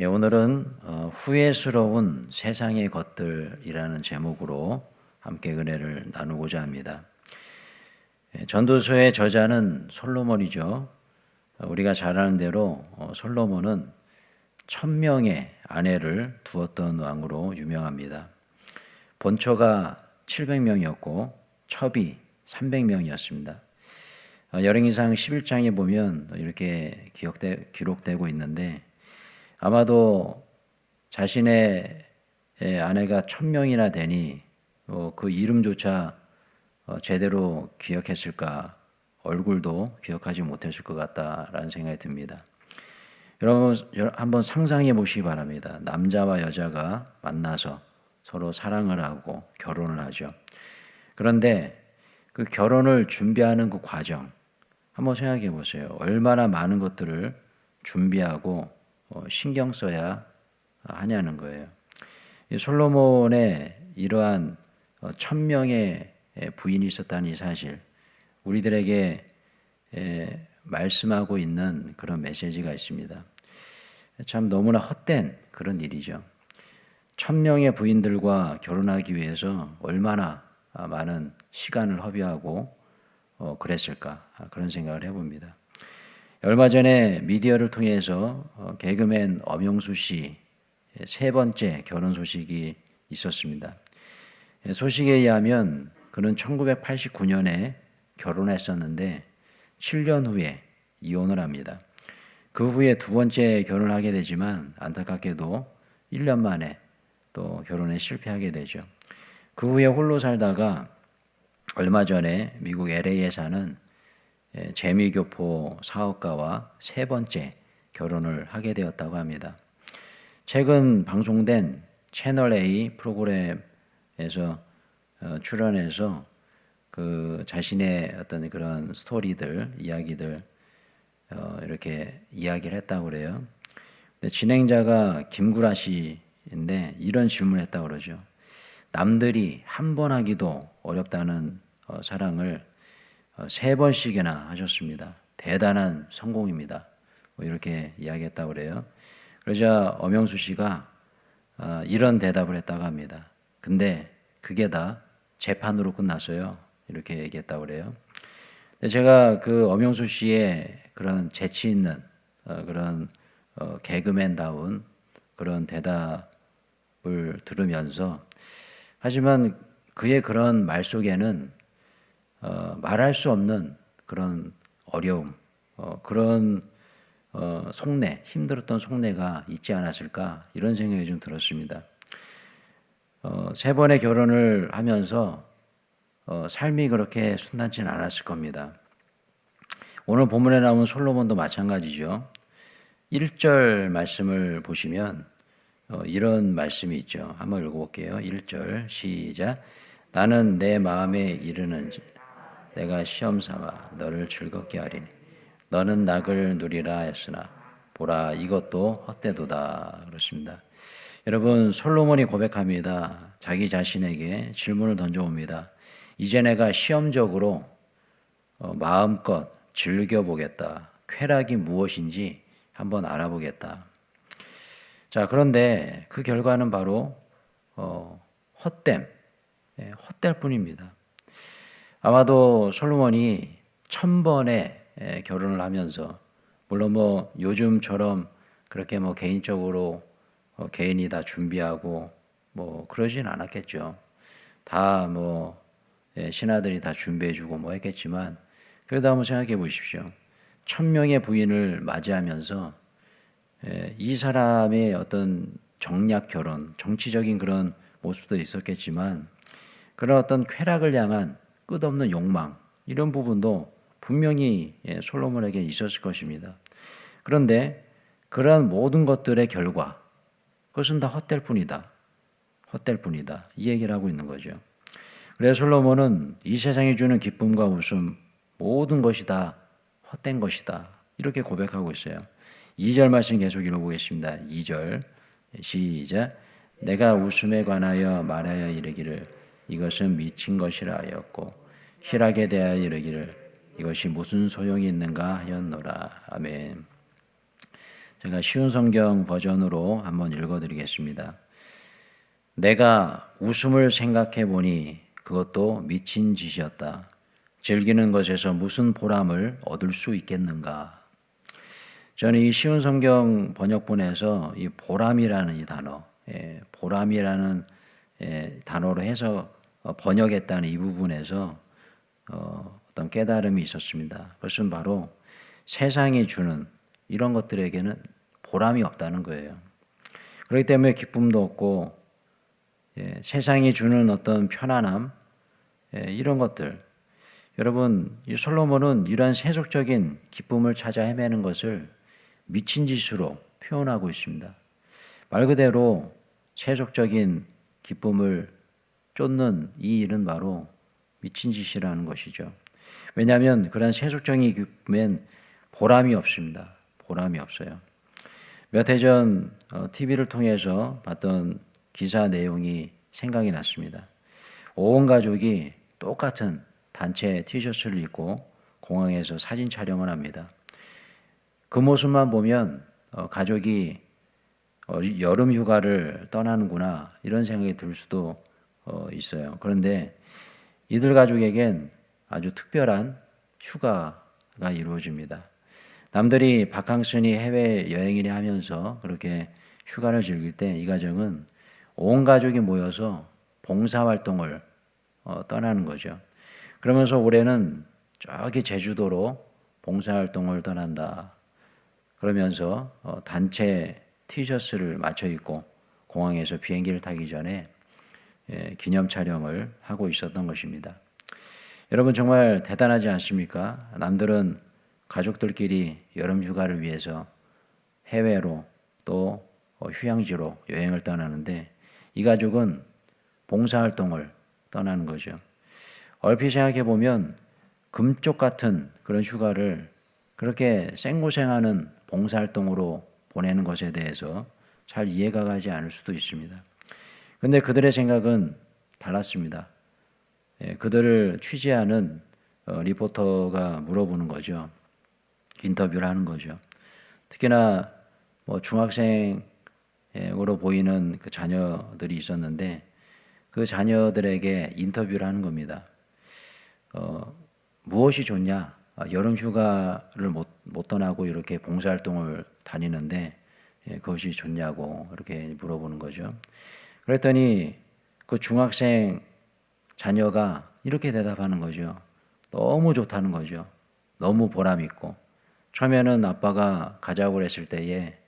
오늘은 후회스러운 세상의 것들이라는 제목으로 함께 은혜를 나누고자 합니다. 전도서의 저자는 솔로몬이죠. 우리가 잘 아는 대로 솔로몬은 1000명의 아내를 두었던 왕으로 유명합니다. 본처가 700명이었고 첩이 300명이었습니다. 열왕기상 11장에 보면 이렇게 기록되고 있는데, 아마도 자신의 아내가 1000명이나 되니 그 이름조차 제대로 기억했을까, 얼굴도 기억하지 못했을 것 같다라는 생각이 듭니다. 여러분 한번 상상해 보시기 바랍니다. 남자와 여자가 만나서 서로 사랑을 하고 결혼을 하죠. 그런데 그 결혼을 준비하는 그 과정 한번 생각해 보세요. 얼마나 많은 것들을 준비하고 신경 써야 하냐는 거예요. 솔로몬의 이러한 1000명의 부인이 있었다는 이 사실, 우리들에게 말씀하고 있는 그런 메시지가 있습니다. 참 너무나 헛된 그런 일이죠. 1000명의 부인들과 결혼하기 위해서 얼마나 많은 시간을 허비하고 그랬을까, 그런 생각을 해봅니다. 얼마 전에 미디어를 통해서 개그맨 엄영수 씨 세 번째 결혼 소식이 있었습니다. 소식에 의하면 그는 1989년에 결혼했었는데 7년 후에 이혼을 합니다. 그 후에 두 번째 결혼을 하게 되지만 안타깝게도 1년 만에 또 결혼에 실패하게 되죠. 그 후에 홀로 살다가 얼마 전에 미국 LA에 사는 재미교포 사업가와 세 번째 결혼을 하게 되었다고 합니다. 최근 방송된 채널 A 프로그램에서 출연해서 그 자신의 어떤 그런 스토리들, 이야기들 이렇게 이야기를 했다고 그래요. 근데 진행자가 김구라 씨인데 이런 질문을 했다고 그러죠. 남들이 한 번 하기도 어렵다는 사랑을 3번씩이나 하셨습니다. 대단한 성공입니다. 이렇게 이야기했다고 그래요. 그러자 엄영수 씨가 이런 대답을 했다고 합니다. 근데 그게 다 재판으로 끝났어요. 이렇게 얘기했다고 그래요. 근데 제가 그 엄영수 씨의 그런 재치 있는 그런 개그맨다운 그런 대답을 들으면서, 하지만 그의 그런 말 속에는 말할 수 없는 그런 어려움, 그런 속내, 힘들었던 속내가 있지 않았을까, 이런 생각이 좀 들었습니다. 세 번의 결혼을 하면서 삶이 그렇게 순탄치는 않았을 겁니다. 오늘 본문에 나온 솔로몬도 마찬가지죠. 1절 말씀을 보시면 이런 말씀이 있죠. 한번 읽어볼게요. 1절 시작. 나는 내 마음에 이르는지 내가 시험 삼아 너를 즐겁게 하리니 너는 낙을 누리라 했으나 보라 이것도 헛되도다. 그렇습니다. 여러분, 솔로몬이 고백합니다. 자기 자신에게 질문을 던져옵니다. 이제 내가 시험적으로 마음껏 즐겨보겠다. 쾌락이 무엇인지 한번 알아보겠다. 자, 그런데 그 결과는 바로 헛됨, 헛될 뿐입니다. 아마도 솔로몬이 1000번의 결혼을 하면서, 물론 뭐 요즘처럼 그렇게 뭐 개인적으로 개인이 다 준비하고 뭐 그러진 않았겠죠. 다 뭐 신하들이 다 준비해주고 뭐 했겠지만, 그래도 한번 생각해 보십시오. 1000명의 부인을 맞이하면서 이 사람의 어떤 정략 결혼, 정치적인 그런 모습도 있었겠지만, 그런 어떤 쾌락을 향한 끝없는 욕망, 이런 부분도 분명히 솔로몬에게 있었을 것입니다. 그런데 그러한 모든 것들의 결과, 그것은 다 헛될 뿐이다. 헛될 뿐이다. 이 얘기를 하고 있는 거죠. 그래서 솔로몬은 이 세상이 주는 기쁨과 웃음, 모든 것이 다 헛된 것이다. 이렇게 고백하고 있어요. 2절 말씀 계속 읽어보겠습니다. 2절 시작. 내가 웃음에 관하여 말하여 이르기를 이것은 미친 것이라 하였고 희락에 대하여 이르기를 이것이 무슨 소용이 있는가 하였노라. 아멘. 제가 쉬운 성경 버전으로 한번 읽어드리겠습니다. 내가 웃음을 생각해 보니 그것도 미친 짓이었다. 즐기는 것에서 무슨 보람을 얻을 수 있겠는가? 저는 이 쉬운 성경 번역본에서 이 보람이라는 이 단어, 보람이라는 단어로 해서 번역했다는 이 부분에서 어떤 깨달음이 있었습니다. 그것은 바로 세상이 주는 이런 것들에게는 보람이 없다는 거예요. 그렇기 때문에 기쁨도 없고 세상이 주는 어떤 편안함 이런 것들, 여러분 이 솔로몬은 이러한 세속적인 기쁨을 찾아 헤매는 것을 미친 짓으로 표현하고 있습니다. 말 그대로 세속적인 기쁨을 쫓는 이 일은 바로 미친 짓이라는 것이죠. 왜냐하면 그런 세속적인 기쁨엔 보람이 없습니다. 보람이 없어요. 몇 해 전 TV를 통해서 봤던 기사 내용이 생각이 났습니다. 온 가족이 똑같은 단체 티셔츠를 입고 공항에서 사진 촬영을 합니다. 그 모습만 보면 가족이 여름 휴가를 떠나는구나 이런 생각이 들 수도 있어요. 그런데 이들 가족에겐 아주 특별한 휴가가 이루어집니다. 남들이 바캉스니 해외여행이니 하면서 그렇게 휴가를 즐길 때 이 가정은 온 가족이 모여서 봉사활동을 떠나는 거죠. 그러면서 올해는 저기 제주도로 봉사활동을 떠난다. 그러면서 단체 티셔츠를 맞춰 입고 공항에서 비행기를 타기 전에 기념 촬영을 하고 있었던 것입니다. 여러분 정말 대단하지 않습니까? 남들은 가족들끼리 여름 휴가를 위해서 해외로 또 휴양지로 여행을 떠나는데 이 가족은 봉사활동을 떠나는 거죠. 얼핏 생각해 보면 금쪽 같은 그런 휴가를 그렇게 생고생하는 봉사활동으로 보내는 것에 대해서 잘 이해가 가지 않을 수도 있습니다. 그런데 그들의 생각은 달랐습니다. 그들을 취재하는 리포터가 물어보는 거죠. 인터뷰를 하는 거죠. 특히나 중학생으로 보이는 그 자녀들이 있었는데 그 자녀들에게 인터뷰를 하는 겁니다. 무엇이 좋냐? 여름 휴가를 못 떠나고 이렇게 봉사활동을 다니는데 그것이 좋냐고 이렇게 물어보는 거죠. 그랬더니 그 중학생 자녀가 이렇게 대답하는 거죠. 너무 좋다는 거죠. 너무 보람 있고. 처음에는 아빠가 가자고 그랬을 때에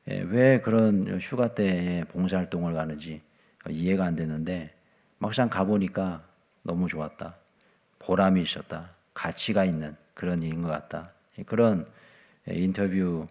왜 그런 휴가 때에 봉사활동을 가는지 이해가 안 됐는데 막상 가보니까 너무 좋았다. 보람이 있었다. 가치가 있는 그런 일인 것 같다. 그런 인터뷰의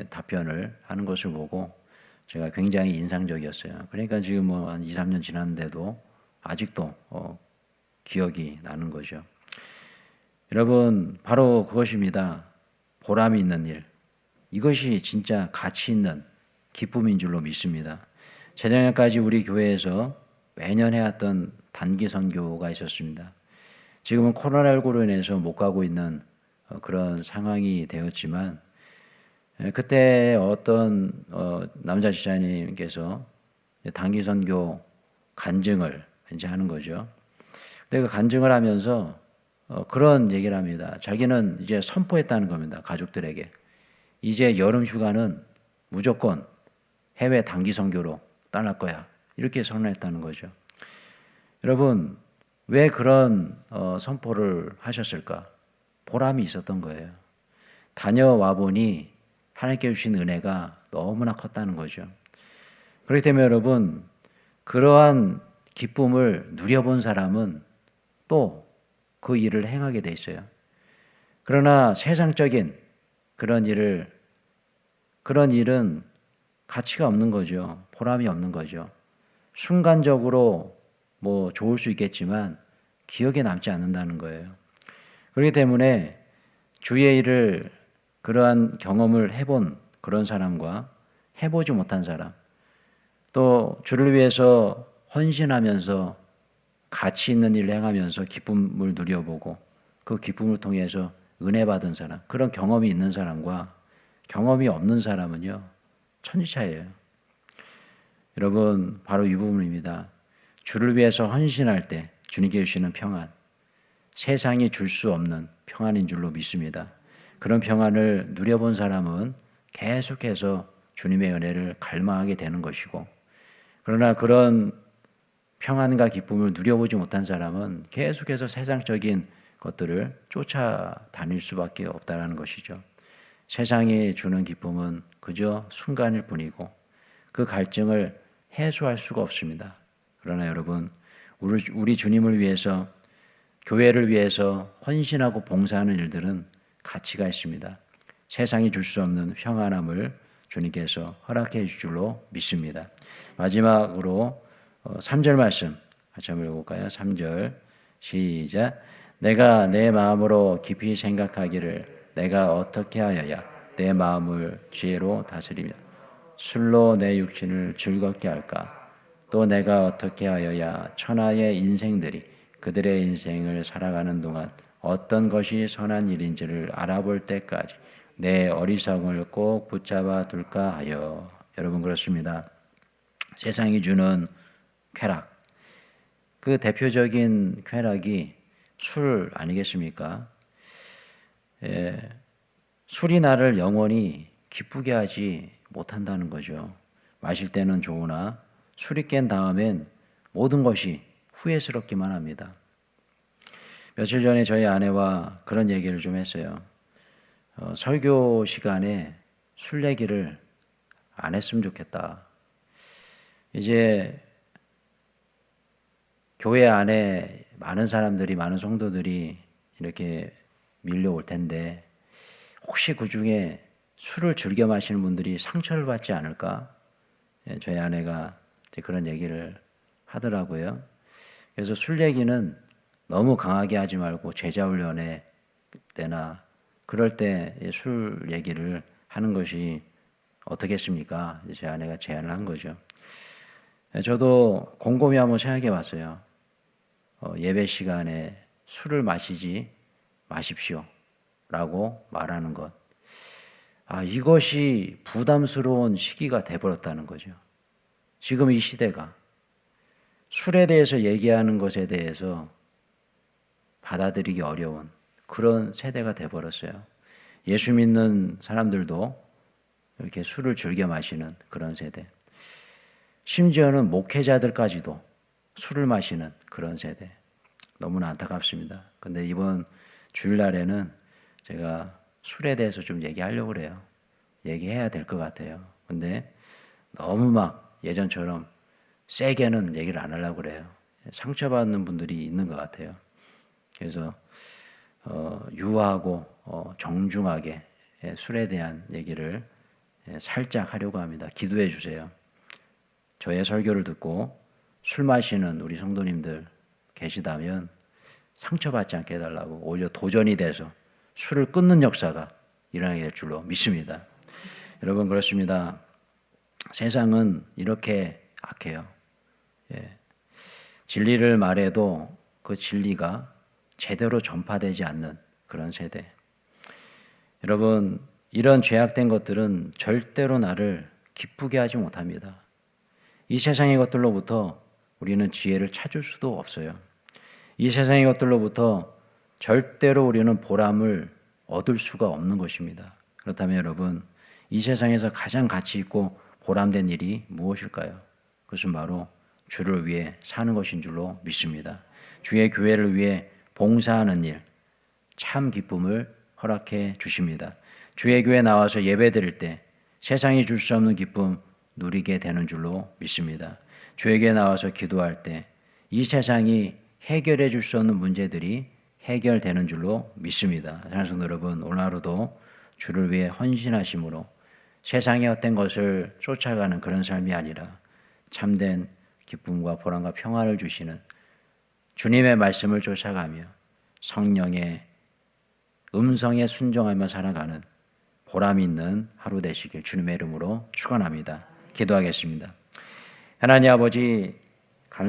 답변을 하는 것을 보고 제가 굉장히 인상적이었어요. 그러니까 지금 한 2, 3년 지났는데도 아직도 기억이 나는 거죠. 여러분 바로 그것입니다. 보람이 있는 일. 이것이 진짜 가치 있는 기쁨인 줄로 믿습니다. 재작년까지 우리 교회에서 매년 해왔던 단기 선교가 있었습니다. 지금은 코로나19로 인해서 못 가고 있는 그런 상황이 되었지만 그때 어떤 남자 지사님께서 단기 선교 간증을 이제 하는 거죠. 근데 그 간증을 하면서 그런 얘기를 합니다. 자기는 이제 선포했다는 겁니다. 가족들에게. 이제 여름 휴가는 무조건 해외 단기 선교로 떠날 거야. 이렇게 선언했다는 거죠. 여러분, 왜 그런 선포를 하셨을까? 보람이 있었던 거예요. 다녀와 보니 하나님께 주신 은혜가 너무나 컸다는 거죠. 그렇기 때문에 여러분, 그러한 기쁨을 누려본 사람은 또 그 일을 행하게 돼 있어요. 그러나 세상적인 그런 일은 가치가 없는 거죠. 보람이 없는 거죠. 순간적으로 좋을 수 있겠지만 기억에 남지 않는다는 거예요. 그렇기 때문에 주의 일을 그러한 경험을 해본 그런 사람과 해보지 못한 사람, 또 주를 위해서 헌신하면서 가치 있는 일을 행하면서 기쁨을 누려보고 그 기쁨을 통해서 은혜 받은 사람, 그런 경험이 있는 사람과 경험이 없는 사람은요, 천지차예요. 여러분, 바로 이 부분입니다. 주를 위해서 헌신할 때 주님께 주시는 평안, 세상이 줄 수 없는 평안인 줄로 믿습니다. 그런 평안을 누려본 사람은 계속해서 주님의 은혜를 갈망하게 되는 것이고, 그러나 그런 평안과 기쁨을 누려보지 못한 사람은 계속해서 세상적인 것들을 쫓아다닐 수밖에 없다는 것이죠. 세상이 주는 기쁨은 그저 순간일 뿐이고 그 갈증을 해소할 수가 없습니다. 그러나 여러분, 우리 주님을 위해서, 교회를 위해서 헌신하고 봉사하는 일들은 가치가 있습니다. 세상이 줄 수 없는 평안함을 주님께서 허락해 주실 줄로 믿습니다. 마지막으로 3절 말씀 같이 한번 읽어볼까요? 3절 시작. 내가 내 마음으로 깊이 생각하기를 내가 어떻게 하여야 내 마음을 지혜로 다스리며 술로 내 육신을 즐겁게 할까? 또 내가 어떻게 하여야 천하의 인생들이 그들의 인생을 살아가는 동안 어떤 것이 선한 일인지를 알아볼 때까지 내 어리석음을 꼭 붙잡아 둘까 하여. 여러분, 그렇습니다. 세상이 주는 쾌락, 그 대표적인 쾌락이 술 아니겠습니까? 술이 나를 영원히 기쁘게 하지 못한다는 거죠. 마실 때는 좋으나 술이 깬 다음엔 모든 것이 후회스럽기만 합니다. 며칠 전에 저희 아내와 그런 얘기를 좀 했어요. 설교 시간에 술 얘기를 안 했으면 좋겠다. 이제 교회 안에 많은 사람들이, 많은 성도들이 이렇게 밀려올 텐데 혹시 그 중에 술을 즐겨 마시는 분들이 상처를 받지 않을까? 저희 아내가 그런 얘기를 하더라고요. 그래서 술 얘기는 너무 강하게 하지 말고 제자훈련회 때나 그럴 때 술 얘기를 하는 것이 어떻겠습니까? 제 아내가 제안을 한 거죠. 저도 곰곰이 한번 생각해 봤어요. 예배 시간에 술을 마시지 마십시오 라고 말하는 것. 이것이 부담스러운 시기가 돼버렸다는 거죠. 지금 이 시대가 술에 대해서 얘기하는 것에 대해서 받아들이기 어려운 그런 세대가 돼버렸어요. 예수 믿는 사람들도 이렇게 술을 즐겨 마시는 그런 세대. 심지어는 목회자들까지도 술을 마시는 그런 세대. 너무나 안타깝습니다. 근데 이번 주일날에는 제가 술에 대해서 좀 얘기하려고 그래요. 얘기해야 될 것 같아요. 근데 너무 막 예전처럼 세게는 얘기를 안 하려고 그래요. 상처받는 분들이 있는 것 같아요. 그래서 유하고 정중하게 술에 대한 얘기를 살짝 하려고 합니다. 기도해 주세요. 저의 설교를 듣고 술 마시는 우리 성도님들 계시다면 상처받지 않게 해달라고, 오히려 도전이 돼서 술을 끊는 역사가 일어나게 될 줄로 믿습니다. 여러분, 그렇습니다. 세상은 이렇게 악해요. 진리를 말해도 그 진리가 제대로 전파되지 않는 그런 세대. 여러분, 이런 죄악된 것들은 절대로 나를 기쁘게 하지 못합니다. 이 세상의 것들로부터 우리는 지혜를 찾을 수도 없어요. 이 세상의 것들로부터 절대로 우리는 보람을 얻을 수가 없는 것입니다. 그렇다면 여러분, 이 세상에서 가장 가치 있고 보람된 일이 무엇일까요? 그것은 바로 주를 위해 사는 것인 줄로 믿습니다. 주의 교회를 위해 봉사하는 일, 참 기쁨을 허락해 주십니다. 주의 교회 나와서 예배 드릴 때 세상이 줄 수 없는 기쁨 누리게 되는 줄로 믿습니다. 주의 교회 나와서 기도할 때 이 세상이 해결해 줄 수 없는 문제들이 해결되는 줄로 믿습니다. 사랑하는 성도 여러분, 오늘 하루도 주를 위해 헌신하심으로 세상의 헛된 것을 쫓아가는 그런 삶이 아니라 참된 기쁨과 보람과 평안을 주시는 주님의 말씀을 쫓아가며 성령의 음성에 순종하며 살아가는 보람 있는 하루 되시길 주님의 이름으로 축원합니다. 기도하겠습니다. 하나님 아버지, 감사합니다.